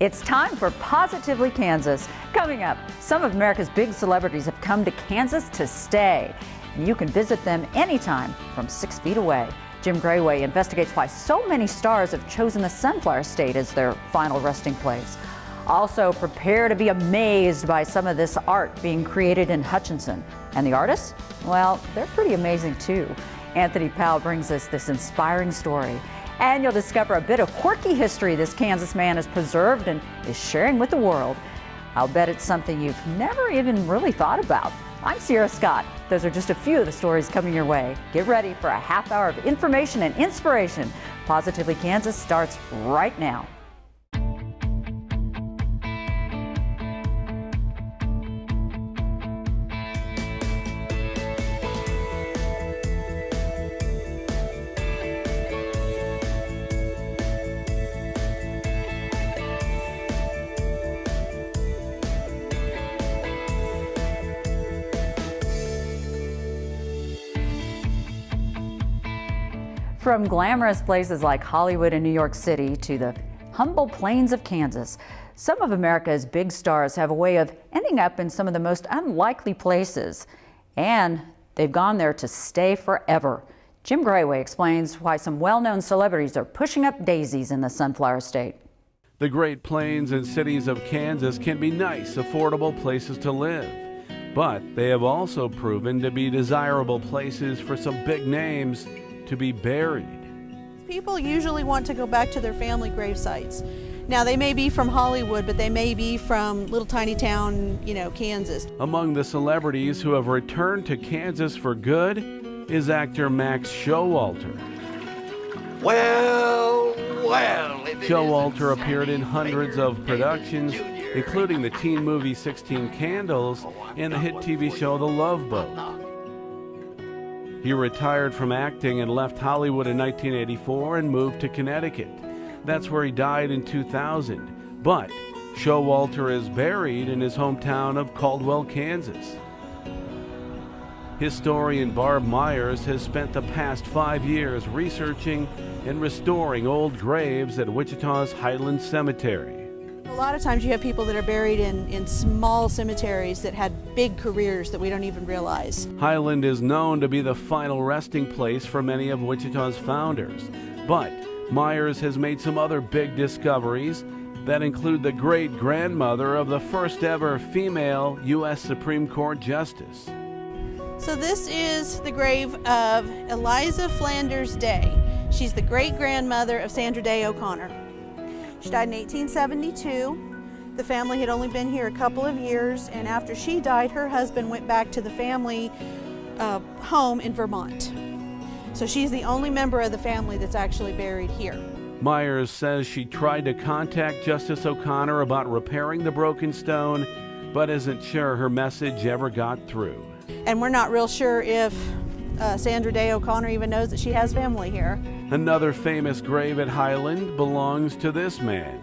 It's time for Positively Kansas. Coming up, some of America's big celebrities have come to Kansas to stay. You can visit them anytime from 6 feet away. Jim Grayway investigates why so many stars have chosen the Sunflower State as their final resting place. Also, prepare to be amazed by some of this art being created in Hutchinson. And the artists? Well, they're pretty amazing too. Anthony Powell brings us this inspiring story. And you'll discover a bit of quirky history this Kansas man has preserved and is sharing with the world. I'll bet it's something you've never even really thought about. I'm Sierra Scott. Those are just a few of the stories coming your way. Get ready for a half hour of information and inspiration. Positively Kansas starts right now. From glamorous places like Hollywood and New York City to the humble plains of Kansas, some of America's big stars have a way of ending up in some of the most unlikely places. And they've gone there to stay forever. Jim Grayway explains why some well-known celebrities are pushing up daisies in the Sunflower State. The Great Plains and cities of Kansas can be nice, affordable places to live. But they have also proven to be desirable places for some big names to be buried. People usually want to go back to their family grave sites. Now, they may be from Hollywood, but they may be from little tiny town, Kansas. Among the celebrities who have returned to Kansas for good is actor Max Showalter. Well. Showalter appeared in hundreds of productions, including the teen movie 16 Candles and the hit TV show The Love Boat. He retired from acting and left Hollywood in 1984 and moved to Connecticut. That's where he died in 2000. But Showalter is buried in his hometown of Caldwell, Kansas. Historian Barb Myers has spent the past 5 years researching and restoring old graves at Wichita's Highland Cemetery. A lot of times you have people that are buried in small cemeteries that had big careers that we don't even realize. Highland is known to be the final resting place for many of Wichita's founders. But Myers has made some other big discoveries that include the great-grandmother of the first ever female U.S. Supreme Court Justice. So this is the grave of Eliza Flanders Day. She's the great-grandmother of Sandra Day O'Connor. She died in 1872. The family had only been here a couple of years, and after she died, her husband went back to the family home in Vermont. So she's the only member of the family that's actually buried here. Myers says she tried to contact Justice O'Connor about repairing the broken stone, but isn't sure her message ever got through. And we're not real sure if Sandra Day O'Connor even knows that she has family here. Another famous grave at Highland belongs to this man.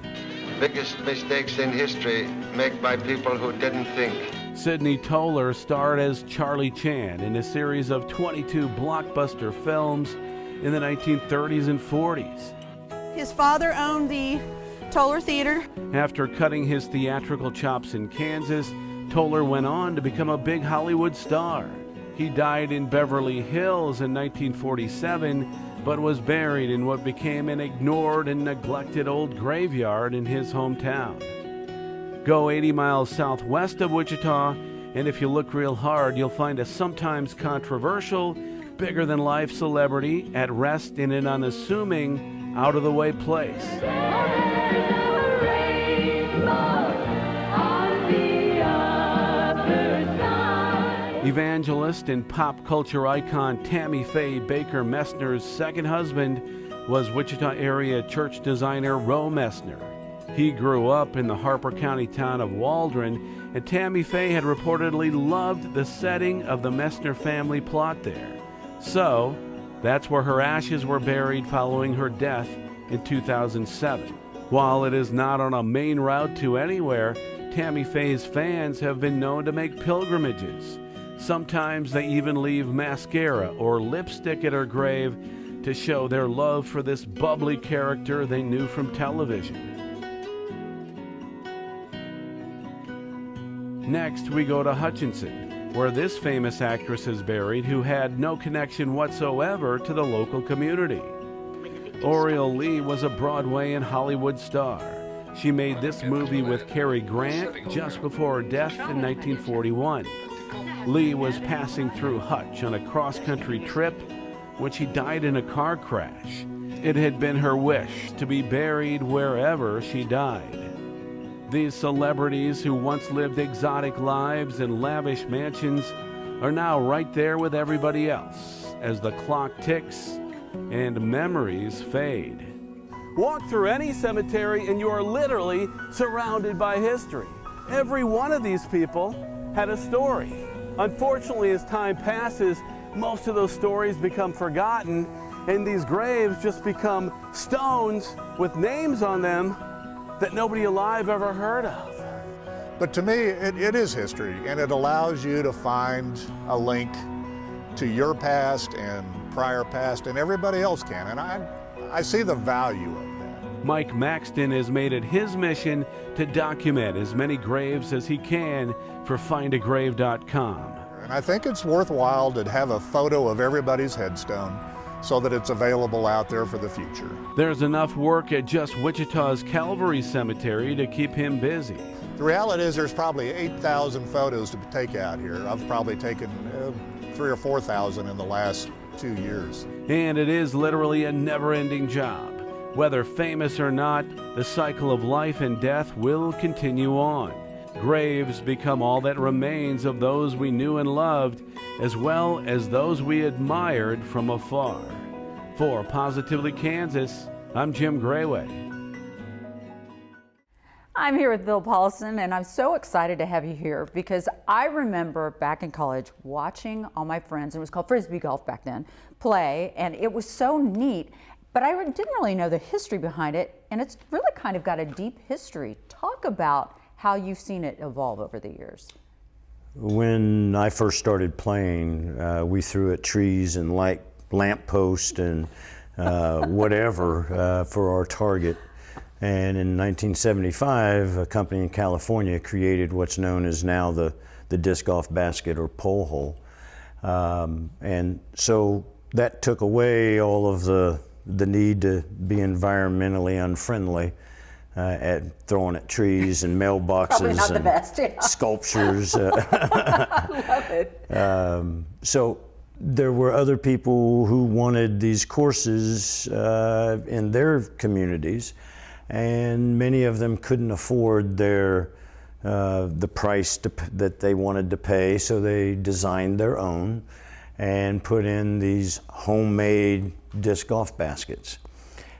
Biggest mistakes in history made by people who didn't think. Sidney Toler starred as Charlie Chan in a series of 22 blockbuster films in the 1930s and 40s. His father owned the Toler Theater. After cutting his theatrical chops in Kansas, Toler went on to become a big Hollywood star. He died in Beverly Hills in 1947, but was buried in what became an ignored and neglected old graveyard in his hometown. Go 80 miles southwest of Wichita, and if you look real hard, you'll find a sometimes controversial, bigger-than-life celebrity at rest in an unassuming, out-of-the-way place. Evangelist and pop culture icon Tammy Faye Baker Messner's second husband was Wichita area church designer Roe Messner. He grew up in the Harper County town of Waldron, and Tammy Faye had reportedly loved the setting of the Messner family plot there. So, that's where her ashes were buried following her death in 2007. While it is not on a main route to anywhere, Tammy Faye's fans have been known to make pilgrimages. Sometimes they even leave mascara or lipstick at her grave to show their love for this bubbly character they knew from television. Next, we go to Hutchinson, where this famous actress is buried who had no connection whatsoever to the local community. Oriole Lee was a Broadway and Hollywood star. She made this movie with Cary Grant just before her death in 1941. Lee was passing through Hutch on a cross-country trip when she died in a car crash. It had been her wish to be buried wherever she died. These celebrities who once lived exotic lives in lavish mansions are now right there with everybody else as the clock ticks and memories fade. Walk through any cemetery and you are literally surrounded by history. Every one of these people had a story. Unfortunately, as time passes, most of those stories become forgotten and these graves just become stones with names on them that nobody alive ever heard of. But to me, it is history, and it allows you to find a link to your past and prior past, and everybody else can, and I see the value of that. Mike Maxton has made it his mission to document as many graves as he can for findagrave.com. And I think it's worthwhile to have a photo of everybody's headstone so that it's available out there for the future. There's enough work at just Wichita's Calvary Cemetery to keep him busy. The reality is there's probably 8,000 photos to take out here. I've probably taken 3,000 or 4,000 in the last 2 years. And it is literally a never-ending job. Whether famous or not, the cycle of life and death will continue on. Graves become all that remains of those we knew and loved, as well as those we admired from afar. For Positively Kansas, I'm Jim Grayway. I'm here with Bill Paulson, and I'm so excited to have you here because I remember back in college watching all my friends, it was called Frisbee golf back then, play, and it was so neat, but I didn't really know the history behind it, and it's really kind of got a deep history. Talk about how you've seen it evolve over the years. When I first started playing, we threw at trees and lampposts and whatever for our target. And in 1975, a company in California created what's known as now the disc golf basket or pole hole. And so that took away all of the need to be environmentally unfriendly. At throwing at trees and mailboxes and best, yeah. Sculptures. I love it. So there were other people who wanted these courses in their communities, and many of them couldn't afford the price that they wanted to pay, so they designed their own and put in these homemade disc golf baskets.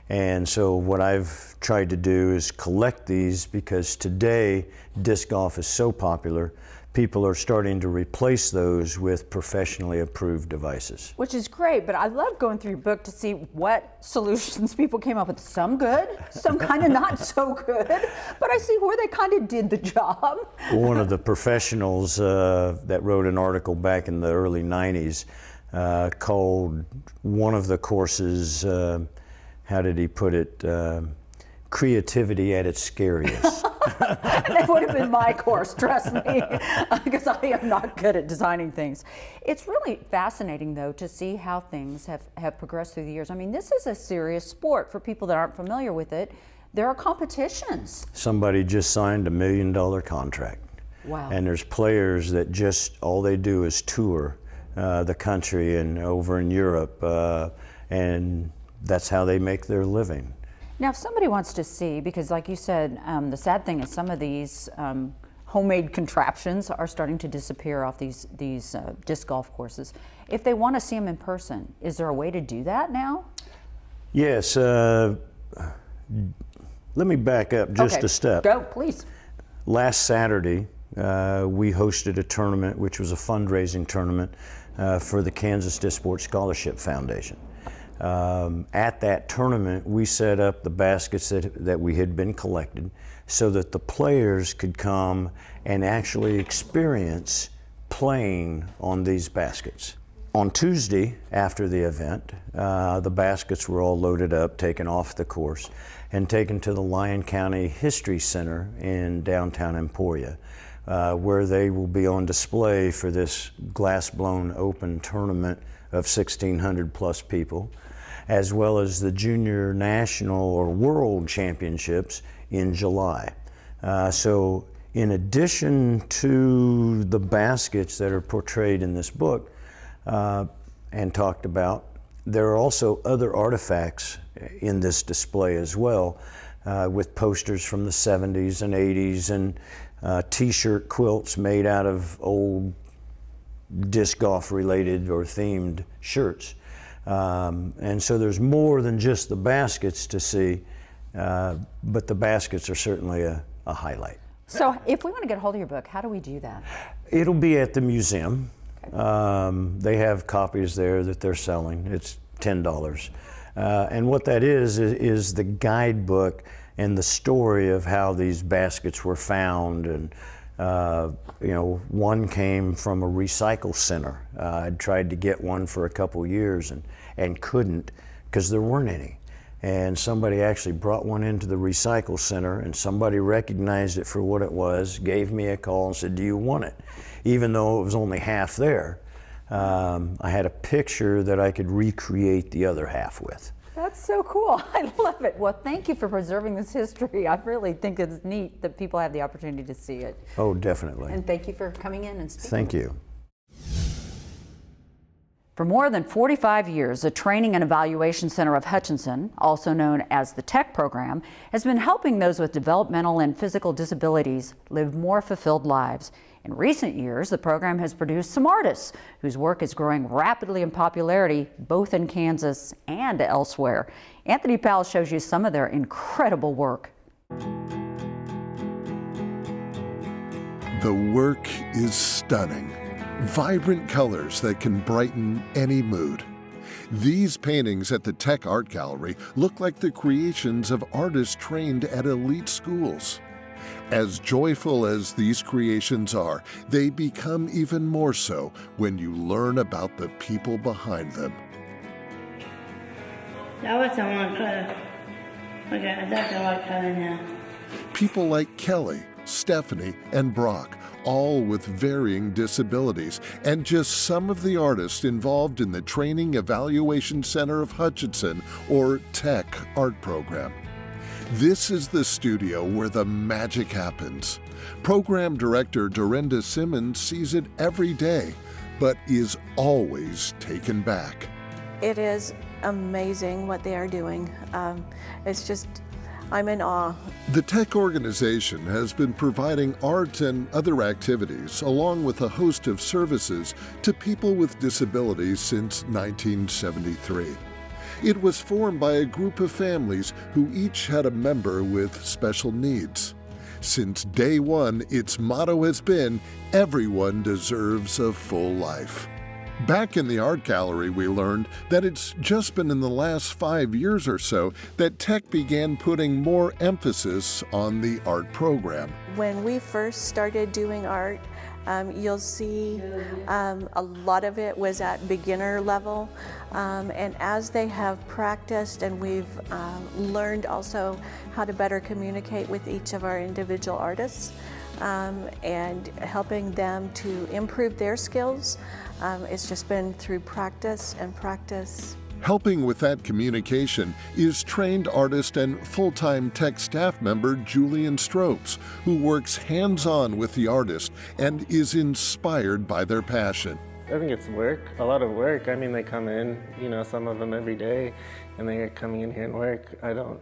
And so what I've tried to do is collect these because today disc golf is so popular, people are starting to replace those with professionally approved devices. Which is great, but I love going through your book to see what solutions people came up with. Some good, some kind of not so good, but I see where they kind of did the job. One of the professionals that wrote an article back in the early 90s called one of the courses, how did he put it? Creativity at its scariest. That would have been my course, trust me, because I am not good at designing things. It's really fascinating, though, to see how things have progressed through the years. I mean, this is a serious sport. For people that aren't familiar with it, there are competitions. Somebody just signed $1 million contract. Wow. And there's players that just, all they do is tour the country and over in Europe, and that's how they make their living. Now, if somebody wants to see, because like you said, the sad thing is some of these homemade contraptions are starting to disappear off these disc golf courses. If they want to see them in person, is there a way to do that now? Yes. Let me back up just a step. Go, please. Last Saturday, we hosted a tournament, which was a fundraising tournament for the Kansas Disc Sports Scholarship Foundation. At that tournament, we set up the baskets that we had been collected so that the players could come and actually experience playing on these baskets. On Tuesday, after the event, the baskets were all loaded up, taken off the course, and taken to the Lyon County History Center in downtown Emporia, where they will be on display for this glass-blown open tournament of 1,600 plus people, as well as the Junior National or World Championships in July. So in addition to the baskets that are portrayed in this book and talked about, there are also other artifacts in this display as well, with posters from the 70s and 80s and t-shirt quilts made out of old disc golf related or themed shirts. And so there's more than just the baskets to see, but the baskets are certainly a highlight. So if we want to get a hold of your book, how do we do that? It'll be at the museum. They have copies there that they're selling. It's $10. And what that is the guidebook and the story of how these baskets were found. And you know, one came from a recycle center. I'd tried to get one for a couple years and couldn't because there weren't any. And somebody actually brought one into the recycle center, and somebody recognized it for what it was, gave me a call and said, "Do you want it?" Even though it was only half there. I had a picture that I could recreate the other half with. That's so cool. I love it. Well, thank you for preserving this history. I really think it's neat that people have the opportunity to see it. Oh, definitely. And thank you for coming in and speaking. Thank you. For more than 45 years, the Training and Evaluation Center of Hutchinson, also known as the TECH program, has been helping those with developmental and physical disabilities live more fulfilled lives. In recent years, the program has produced some artists whose work is growing rapidly in popularity, both in Kansas and elsewhere. Anthony Powell shows you some of their incredible work. The work is stunning. Vibrant colors that can brighten any mood. These paintings at the Tech Art Gallery look like the creations of artists trained at elite schools. As joyful as these creations are, they become even more so when you learn about the people behind them. That was someone color. Okay, that's the right color now. People like Kelly, Stephanie, and Brock, all with varying disabilities, and just some of the artists involved in the Training Evaluation Center of Hutchinson, or TECH art program. This is the studio where the magic happens. Program director Dorinda Simmons sees it every day, but is always taken back. It is amazing what they are doing. It's just, I'm in awe. The TECH organization has been providing art and other activities, along with a host of services, to people with disabilities since 1973. It was formed by a group of families who each had a member with special needs. Since day one, its motto has been, "Everyone deserves a full life." Back in the art gallery, we learned that it's just been in the last 5 years or so that TECH began putting more emphasis on the art program. When we first started doing art, you'll see a lot of it was at beginner level. And as they have practiced and we've learned also how to better communicate with each of our individual artists and helping them to improve their skills, it's just been through practice and practice. Helping with that communication is trained artist and full-time TECH staff member Julian Stropes, who works hands-on with the artist and is inspired by their passion. I think it's work, a lot of work. I mean, they come in, you know, some of them every day, and they're coming in here and work. I don't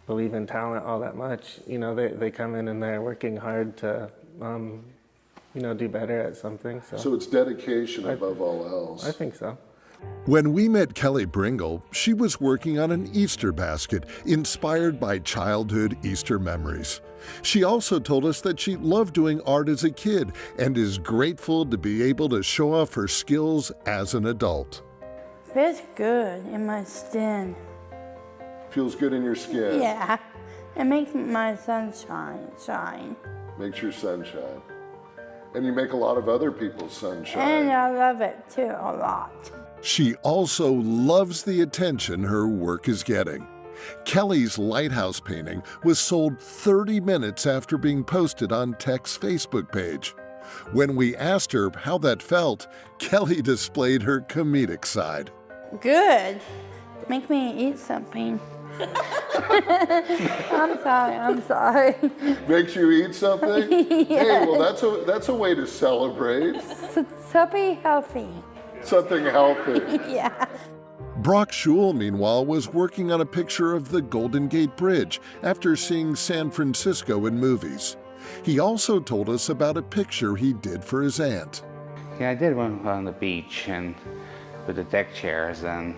believe in talent all that much. You know, they come in and they're working hard to, you know, do better at something. So it's dedication above all else. I think so. When we met Kelly Bringle, she was working on an Easter basket inspired by childhood Easter memories. She also told us that she loved doing art as a kid and is grateful to be able to show off her skills as an adult. Feels good in my skin. Feels good in your skin. Yeah, it makes my sunshine shine. Makes your sun shine. And you make a lot of other people's sun shine. And I love it too, a lot. She also loves the attention her work is getting. Kelly's lighthouse painting was sold 30 minutes after being posted on Tech's Facebook page. When we asked her how that felt, Kelly displayed her comedic side. Good. Make me eat something. I'm sorry. Makes you eat something? Yes. Hey, well, that's a way to celebrate. Something healthy. Something healthy. Yeah. Brock Schul, meanwhile, was working on a picture of the Golden Gate Bridge after seeing San Francisco in movies. He also told us about a picture he did for his aunt. Yeah, I did one on the beach and with the deck chairs, and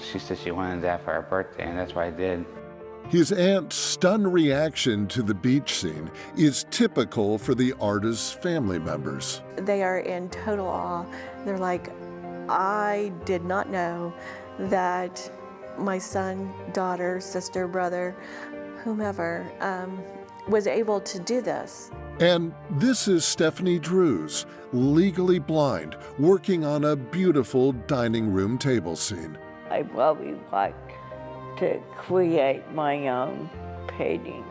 she said she wanted that for her birthday, and that's what I did. His aunt's stunned reaction to the beach scene is typical for the artist's family members. They are in total awe. They're like, I did not know that my son, daughter, sister, brother, whomever, was able to do this. And this is Stephanie Drews, legally blind, working on a beautiful dining room table scene. I probably like to create my own paintings.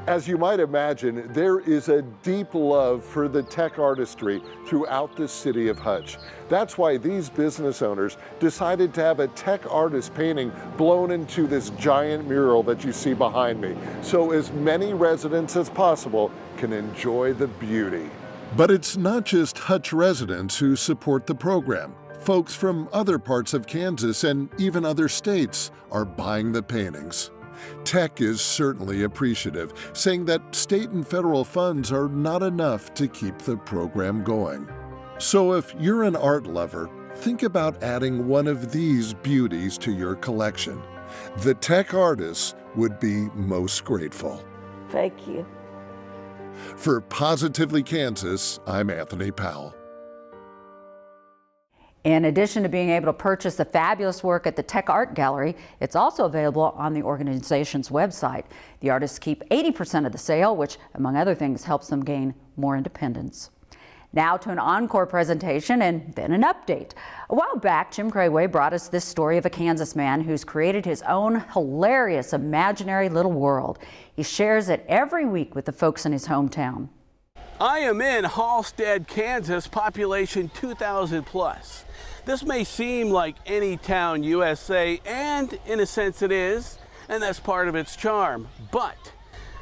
As you might imagine, there is a deep love for the tech artistry throughout the city of Hutch. That's why these business owners decided to have a tech artist painting blown into this giant mural that you see behind me, so as many residents as possible can enjoy the beauty. But it's not just Hutch residents who support the program. Folks from other parts of Kansas and even other states are buying the paintings. Tech is certainly appreciative, saying that state and federal funds are not enough to keep the program going. So if you're an art lover, think about adding one of these beauties to your collection. The tech artists would be most grateful. Thank you. For Positively Kansas, I'm Anthony Powell. In addition to being able to purchase the fabulous work at the Tech Art Gallery, it's also available on the organization's website. The artists keep 80% of the sale, which, among other things, helps them gain more independence. Now to an encore presentation and then an update. A while back, Jim Grayway brought us this story of a Kansas man who's created his own hilarious imaginary little world. He shares it every week with the folks in his hometown. I am in Halstead, Kansas, population 2,000 plus. This may seem like any town USA, and in a sense it is, and that's part of its charm. But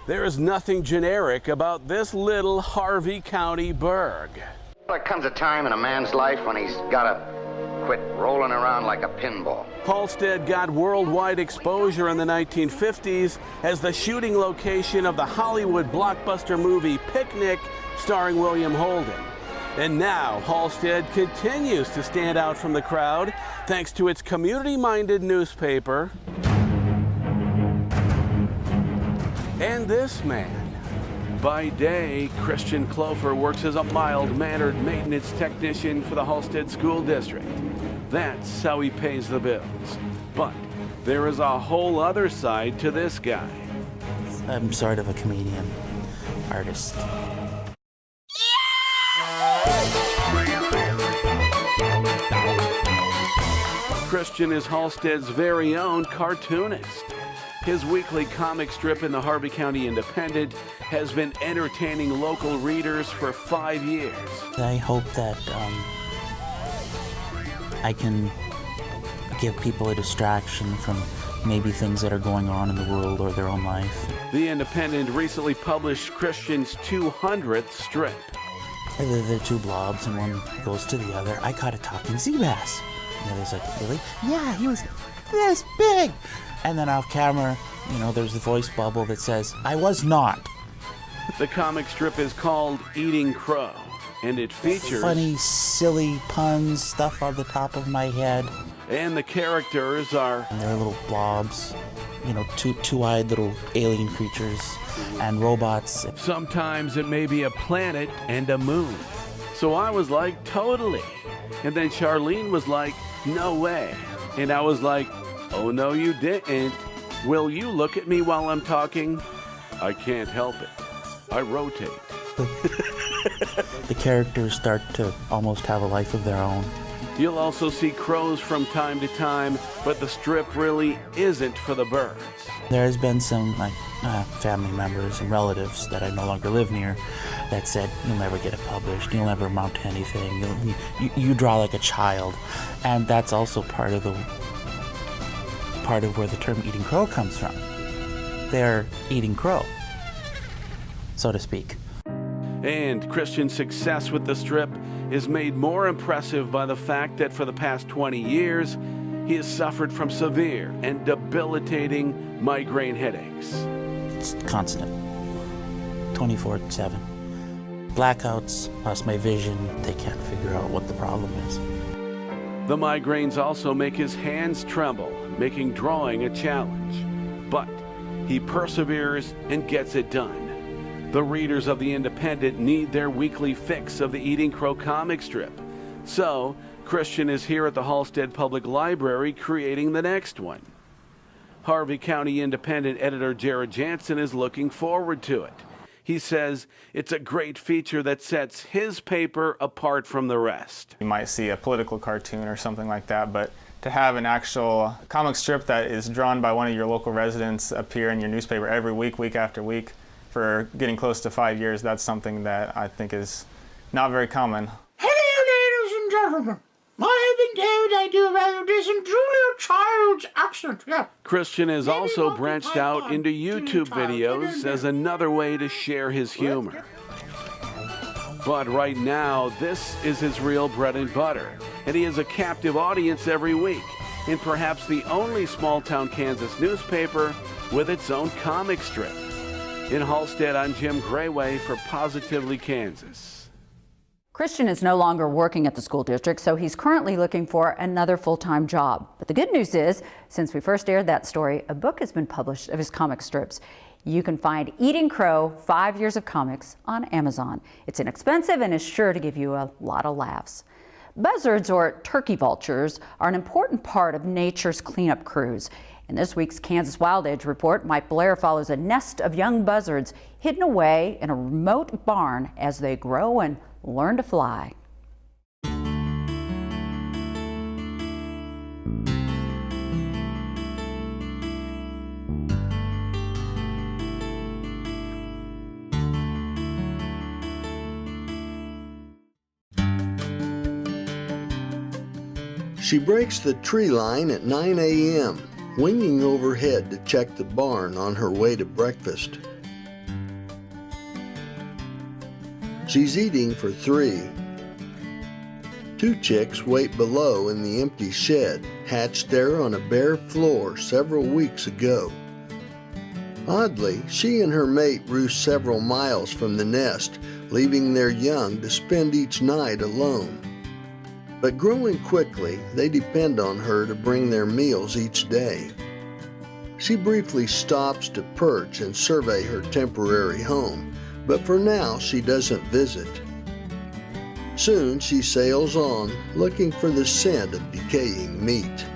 there is nothing generic about this little Harvey County burg. There comes a time in a man's life when he's got to quit rolling around like a pinball. Halstead got worldwide exposure in the 1950s as the shooting location of the Hollywood blockbuster movie Picnic, starring William Holden. And now Halstead continues to stand out from the crowd thanks to its community-minded newspaper and this man. By day, Christian Clofer works as a mild-mannered maintenance technician for the Halstead School District. That's how he pays the bills. But there is a whole other side to this guy. I'm sort of a comedian, artist. Christian is Halstead's very own cartoonist. His weekly comic strip in the Harvey County Independent has been entertaining local readers for 5 years. I hope that I can give people a distraction from maybe things that are going on in the world or their own life. The Independent recently published Christian's 200th strip. They're two blobs and one goes to the other. I caught a talking sea bass. And the other's like, really? Yeah, he was this big. And then off camera, you know, there's the voice bubble that says, I was not. The comic strip is called Eating Crow, and it features funny, silly puns, stuff on the top of my head. And the characters are... And they're little blobs, you know, two-eyed little alien creatures and robots. Sometimes it may be a planet and a moon. So I was like, totally. And then Charlene was like, no way. And I was like, oh no you didn't. Will you look at me while I'm talking? I can't help it. I rotate. The characters start to almost have a life of their own. You'll also see crows from time to time, but the strip really isn't for the birds. There has been some family members and relatives that I no longer live near that said, you'll never get it published, you'll never amount to anything, you draw like a child. And that's also part of where the term eating crow comes from. They're eating crow, so to speak. And Christian's success with the strip is made more impressive by the fact that for the past 20 years, he has suffered from severe and debilitating migraine headaches. It's constant, 24/7. Blackouts, lost my vision, they can't figure out what the problem is. The migraines also make his hands tremble, making drawing a challenge. But he perseveres and gets it done. The readers of The Independent need their weekly fix of the Eating Crow comic strip. So, Christian is here at the Halstead Public Library creating the next one. Harvey County Independent editor Jared Jansen is looking forward to it. He says it's a great feature that sets his paper apart from the rest. You might see a political cartoon or something like that, but to have an actual comic strip that is drawn by one of your local residents appear in your newspaper every week, week after week, for getting close to 5 years, that's something that I think is not very common. Hello, ladies and gentlemen. I have been told I do a rather decent Julia Child's accent, yeah. Christian has also branched out into YouTube videos as another way to share his humor. But right now, this is his real bread and butter, and he has a captive audience every week, in perhaps the only small-town Kansas newspaper with its own comic strip. In Halstead, I'm Jim Grayway for Positively Kansas. Christian is no longer working at the school district, so he's currently looking for another full-time job. But the good news is, since we first aired that story, a book has been published of his comic strips. You can find Eating Crow, 5 Years of Comics on Amazon. It's inexpensive and is sure to give you a lot of laughs. Buzzards, or turkey vultures, are an important part of nature's cleanup crews. In this week's Kansas Wild Edge report, Mike Blair follows a nest of young buzzards hidden away in a remote barn as they grow and learn to fly. She breaks the tree line at 9 a.m., winging overhead to check the barn on her way to breakfast. She's eating for 3. 2 chicks wait below in the empty shed, hatched there on a bare floor several weeks ago. Oddly, she and her mate roost several miles from the nest, leaving their young to spend each night alone. But growing quickly, they depend on her to bring their meals each day. She briefly stops to perch and survey her temporary home, but for now she doesn't visit. Soon she sails on, looking for the scent of decaying meat.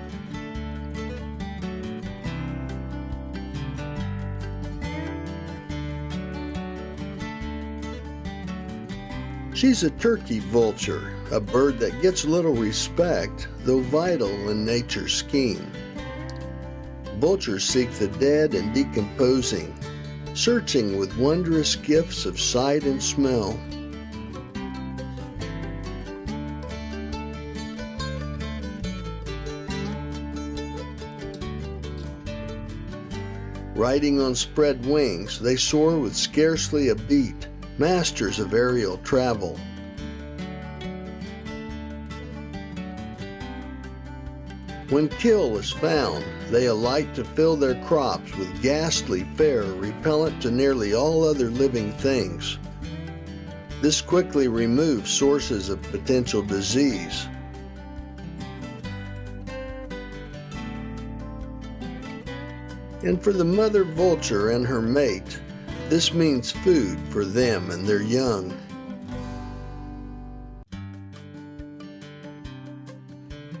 She's a turkey vulture, a bird that gets little respect, though vital in nature's scheme. Vultures seek the dead and decomposing, searching with wondrous gifts of sight and smell. Riding on spread wings, they soar with scarcely a beat, masters of aerial travel. When kill is found, they alight to fill their crops with ghastly fare repellent to nearly all other living things. This quickly removes sources of potential disease. And for the mother vulture and her mate, this means food for them and their young.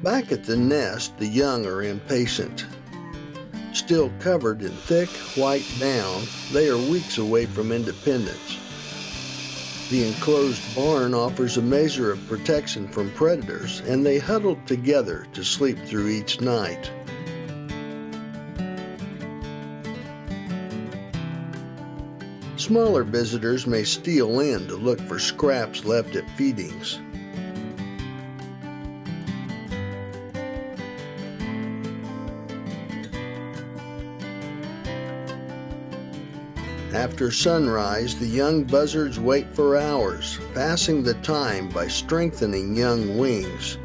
Back at the nest, the young are impatient. Still covered in thick, white down, they are weeks away from independence. The enclosed barn offers a measure of protection from predators, and they huddle together to sleep through each night. Smaller visitors may steal in to look for scraps left at feedings. After sunrise, the young buzzards wait for hours, passing the time by strengthening young wings.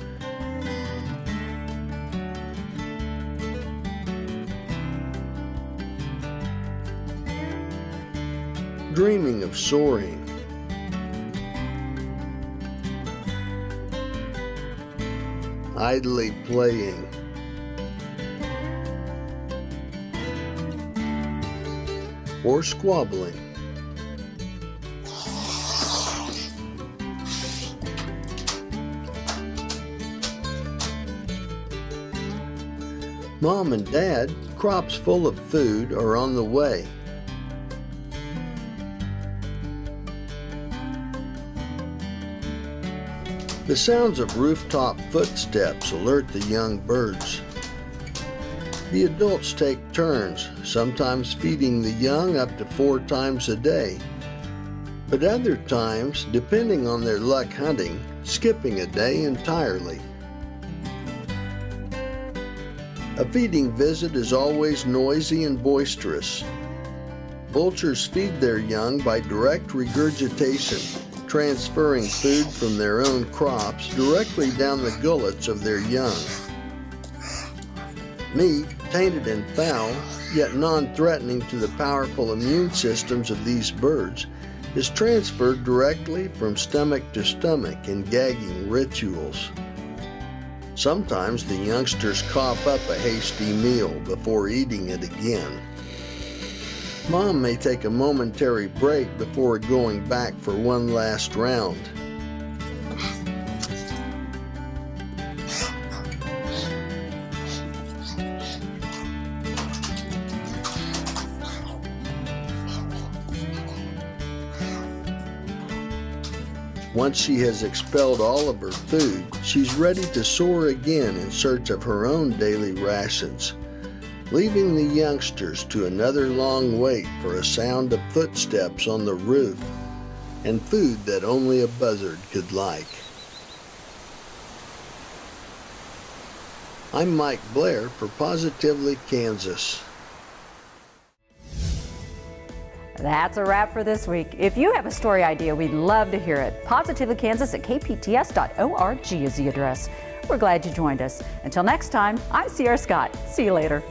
Dreaming of soaring. Idly playing. Or squabbling. Mom and Dad, crops full of food, are on the way. The sounds of rooftop footsteps alert the young birds. The adults take turns, sometimes feeding the young up to 4 times a day, but other times, depending on their luck hunting, skipping a day entirely. A feeding visit is always noisy and boisterous. Vultures feed their young by direct regurgitation, transferring food from their own crops directly down the gullets of their young. Meat, tainted and foul, yet non-threatening to the powerful immune systems of these birds, is transferred directly from stomach to stomach in gagging rituals. Sometimes the youngsters cough up a hasty meal before eating it again. Mom may take a momentary break before going back for one last round. Once she has expelled all of her food, she's ready to soar again in search of her own daily rations, leaving the youngsters to another long wait for a sound of footsteps on the roof and food that only a buzzard could like. I'm Mike Blair for Positively Kansas. That's a wrap for this week. If you have a story idea, we'd love to hear it. PositivelyKansas@kpts.org is the address. We're glad you joined us. Until next time, I'm Sierra Scott. See you later.